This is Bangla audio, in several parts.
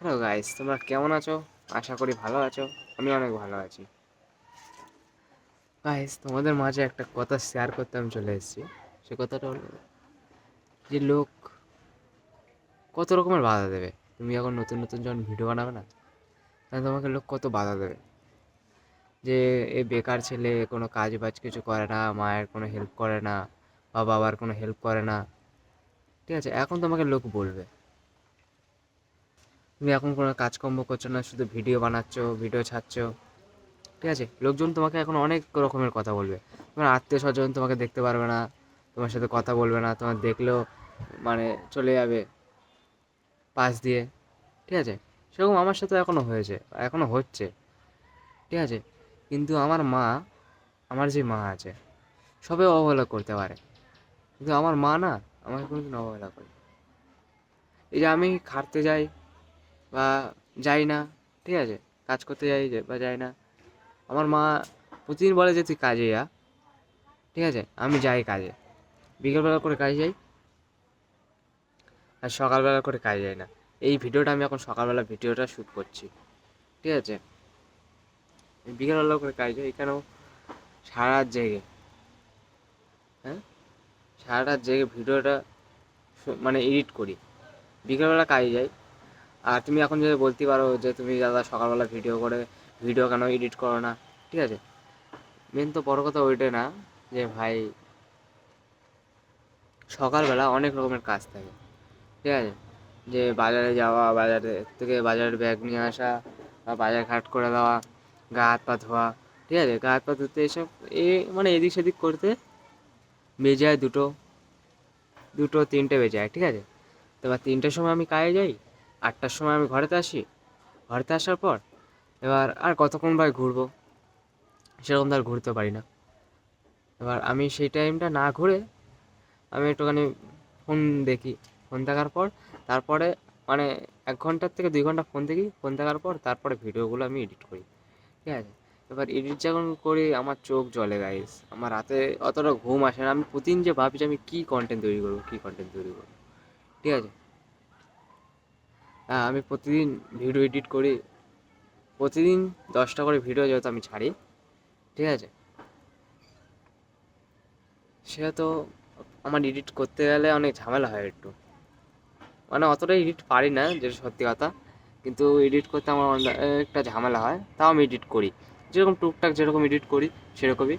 হ্যালো গাইস, তোমরা কেমন আছো? আশা করি ভালো আছো। আমি অনেক ভালো আছি। গাইস, তোমাদের মাঝে একটা কথা শেয়ার করতে আমি চলে এসেছি। সে কথাটা হলো যে লোক কত রকমের বাধা দেবে। তুমি এখন নতুন নতুন যখন ভিডিও বানাবে না, তাহলে তোমাকে লোক কত বাধা দেবে। যে এ বেকার ছেলে, কোনো কাজ বাজ কিছু করে না, মায়ের কোনো হেল্প করে না, বা বাবার কোনো হেল্প করে না। ঠিক আছে, এখন তোমাকে লোক বলবে তুমি এখন কোনো কাজকর্ম করছো না, শুধু ভিডিও বানাচ্ছ, ভিডিও ছাড়ছো। ঠিক আছে, লোকজন তোমাকে এখন অনেক রকমের কথা বলবে। তোমার আত্মীয় স্বজন তোমাকে দেখতে পারবে না, তোমার সাথে কথা বলবে না, তোমার দেখলেও মানে চলে যাবে পাশ দিয়ে। ঠিক আছে, সেরকম আমার সাথে এখনও হয়েছে, এখনও হচ্ছে। ঠিক আছে, কিন্তু আমার মা, আমার যে মা আছে, সবে অবহেলা করতে পারে, কিন্তু আমার মা না আমাকে কোনোদিন অবহেলা করে। এই যে আমি খাটতে যাই বা যাই না, ঠিক আছে, কাজ করতে যাই বা যাই না, আমার মা প্রতিদিন বলে যে তুই কাজে যা। ঠিক আছে, আমি যাই কাজে, বিকেলবেলা করে কাজে যাই, আর সকালবেলা করে কাজে যাই না। এই ভিডিওটা আমি এখন সকালবেলা ভিডিওটা শ্যুট করছি। ঠিক আছে, বিকেলবেলা করে কাজে যাই, এখানেও সারা রাত জেগে, হ্যাঁ, সারা রাত জেগে ভিডিওটা মানে এডিট করি, বিকেলবেলা কাজে যাই। আর তুমি এখন যদি বলতে পারো যে তুমি দাদা সকালবেলা ভিডিও করে ভিডিও কেন এডিট করো না। ঠিক আছে, মেন তো বড় কথা ওইটাই না, যে ভাই সকালবেলা অনেক রকমের কাজ থাকে। ঠিক আছে, যে বাজারে যাওয়া, বাজারে থেকে বাজারের ব্যাগ নিয়ে আসা, বা বাজার ঘাট করে দেওয়া, গা হাত পা ধোয়া। ঠিক আছে, গা হাত পা ধুতে এসব মানে এদিক সেদিক করতে বেজে যায় দুটো, দুটো তিনটে বেজে যায়। ঠিক আছে, তো এবার 3টের সময় আমি কাজে যাই, 8টার সময় আমি ঘরেতে আসি। ঘরেতে আসার পর এবার আর কতক্ষণ ভাই ঘুরবো, সেরকম তো আর ঘুরতে পারি না। এবার আমি সেই টাইমটা না ঘুরে আমি একটুখানি ফোন দেখি। ফোন দেখার পর তারপরে মানে 1 ঘন্টার থেকে 2 ঘন্টা ফোন দেখি। ফোন দেখার পর তারপরে ভিডিওগুলো আমি এডিট করি। ঠিক আছে, এবার এডিট যখন করি আমার চোখ জ্বলে গাইস, আমার রাতে অতটা ঘুম আসে না। আমি প্রতিদিন যে ভাবি যে আমি কী কন্টেন্ট তৈরি করবো, কী কন্টেন্ট তৈরি করবো। ঠিক আছে, হ্যাঁ, আমি প্রতিদিন ভিডিও এডিট করি, প্রতিদিন 10টা করে ভিডিও যেহেতু আমি ছাড়ি। ঠিক আছে, সেটা তো আমার এডিট করতে গেলে অনেক ঝামেলা হয় একটু, মানে অতটা এডিট পারি না যেটা সত্যি কথা, কিন্তু এডিট করতে আমার অনেকটা ঝামেলা হয়, তাও আমি এডিট করি, যেরকম টুকটাক যেরকম এডিট করি সেরকমই।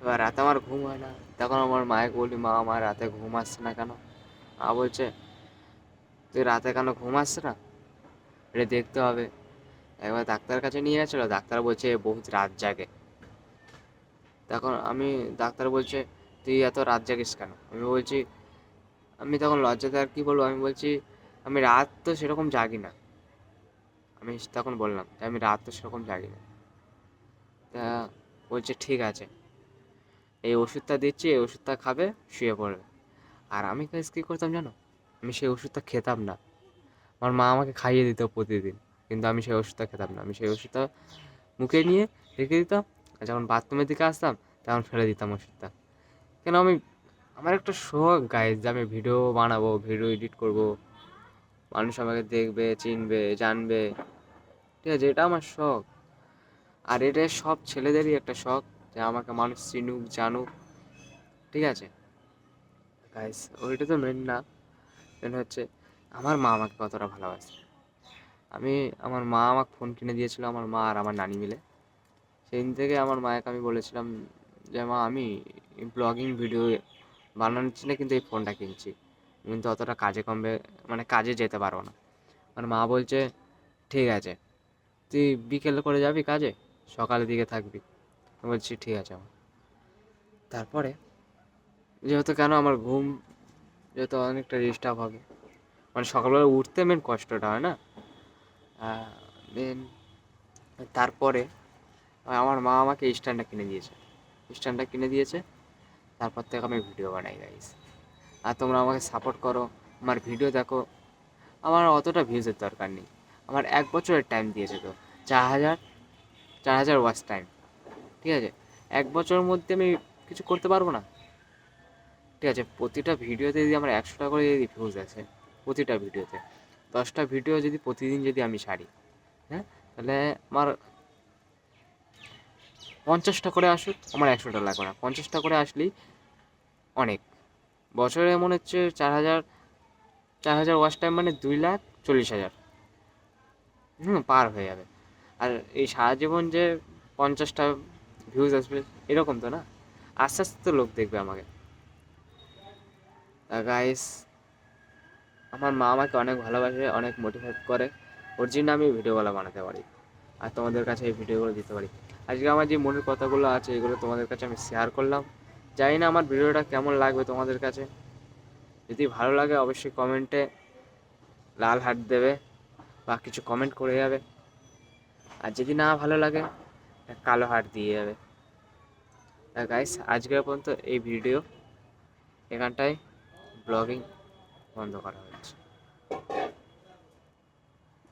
এবার রাতে আমার ঘুম হয় না, তখন আমার মাকে বলি, মা আমার রাতে ঘুম আসছে না কেন? মা বলছে, তুই রাতে কেন ঘুম আসছে না, এটা দেখতে হবে। একবার ডাক্তারের কাছে নিয়ে গেছিলো, ডাক্তার বলছে বহুত রাত জাগে। তখন আমি, ডাক্তার বলছে তুই এত রাত জাগিস কেন? আমি বলছি, আমি তখন লজ্জাতে আর কি বলবো, আমি বলছি আমি রাত তো সেরকম জাগি না। আমি তখন বললাম যে আমি রাত তো সেরকম জাগি না। তা বলছে ঠিক আছে, এই ওষুধটা দিচ্ছি, এই ওষুধটা খাবে, শুয়ে পড়বে। আর আমি কাজ কী করতাম জানো? আমি সেই ওষুধটা খেতাম না। আমার মা আমাকে খাইয়ে দিত প্রতিদিন, কিন্তু আমি সেই ওষুধটা খেতাম না। আমি সেই ওষুধটা মুখে নিয়ে রেখে দিতাম, আর যখন বাথরুমের দিকে আসতাম তখন ফেলে দিতাম ওষুধটা। কেন আমি, আমার একটা শখ গাইজ যে আমি ভিডিও বানাবো, ভিডিও এডিট করব, মানুষ আমাকে দেখবে, চিনবে, জানবে। ঠিক আছে, এটা আমার শখ। আর এটা সব ছেলেদেরই একটা শখ, যে আমাকে মানুষ চিনুক, জানুক। ঠিক আছে গাইস, ওইটা তো মেন না। মেন হচ্ছে আমার মা আমাকে কতটা ভালোবাসে। আমি, আমার মা আমাকে ফোন কিনে দিয়েছিল, আমার মা আর আমার নানি মিলে। সেদিন থেকে আমার মাকে আমি বলেছিলাম যে মা আমি ব্লগিং ভিডিও বানাচ্ছি না, কিন্তু এই ফোনটা কিনছি, কিন্তু অতটা কাজে কমবে, মানে কাজে যেতে পারবো না। আমার মা বলছে ঠিক আছে, তুই বিকেলে করে যাবি কাজে, সকালের দিকে থাকবি। আমি বলছি ঠিক আছে আমার। তারপরে যেহেতু কেন আমার ঘুম যেহেতু অনেকটা ডিস্টার্ব হবে, মানে সকালবেলা উঠতে মেন কষ্টটা হয় না, মেন। তারপরে আমার মা আমাকে স্ট্যান্ডটা কিনে দিয়েছে, স্ট্যান্ডটা কিনে দিয়েছে। তারপর থেকে আমি ভিডিও বানাই গাইস। আর তোমরা আমাকে সাপোর্ট করো, আমার ভিডিও দেখো। আমার অতটা ভিউজের দরকার নেই, আমার 1 বছরের টাইম দিয়েছে তো, 4,000, 4,000 ওয়াচ টাইম। ঠিক আছে, 1 বছরের মধ্যে আমি কিছু করতে পারবো না? ঠিক আছে, প্রতিটা ভিডিওতে যদি আমার 100টা করে যদি ভিউজ আছে, প্রতিটা ভিডিওতে, 10টা ভিডিও যদি প্রতিদিন যদি আমি ছাড়ি, হ্যাঁ, তাহলে আমার 50টা করে আসুক, আমার 100টা লাগবে না, 50টা করে আসলেই অনেক। বছরে মনে হচ্ছে 4,000 ওয়াচ টাইম মানে 2,40,000 পার হয়ে যাবে। আর এই সারা জীবন যে 50টা ভিউজ আসবে এরকম তো না, আস্তে আস্তে তো লোক দেখবে আমাকে। গাইস, আমার মা আমাকে অনেক ভালোবাসে, অনেক মোটিভেট করে, ওর জন্য আমি ভিডিওগুলো বানাতে পারি আর তোমাদের কাছে এই ভিডিওগুলো দিতে পারি। আজকে আমার যে মনের কথাগুলো আছে এগুলো তোমাদের কাছে আমি শেয়ার করলাম। জানি না আমার ভিডিওটা কেমন লাগবে তোমাদের কাছে। যদি ভালো লাগে অবশ্যই কমেন্টে লাল হার্ট দেবে বা কিছু কমেন্ট করে যাবে, আর যদি না ভালো লাগে কালো হার্ট দিয়ে যাবে। গাইস, আজকের পর্যন্ত এই ভিডিও এখানটায় ব্লগিং বন্ধ করা হচ্ছে।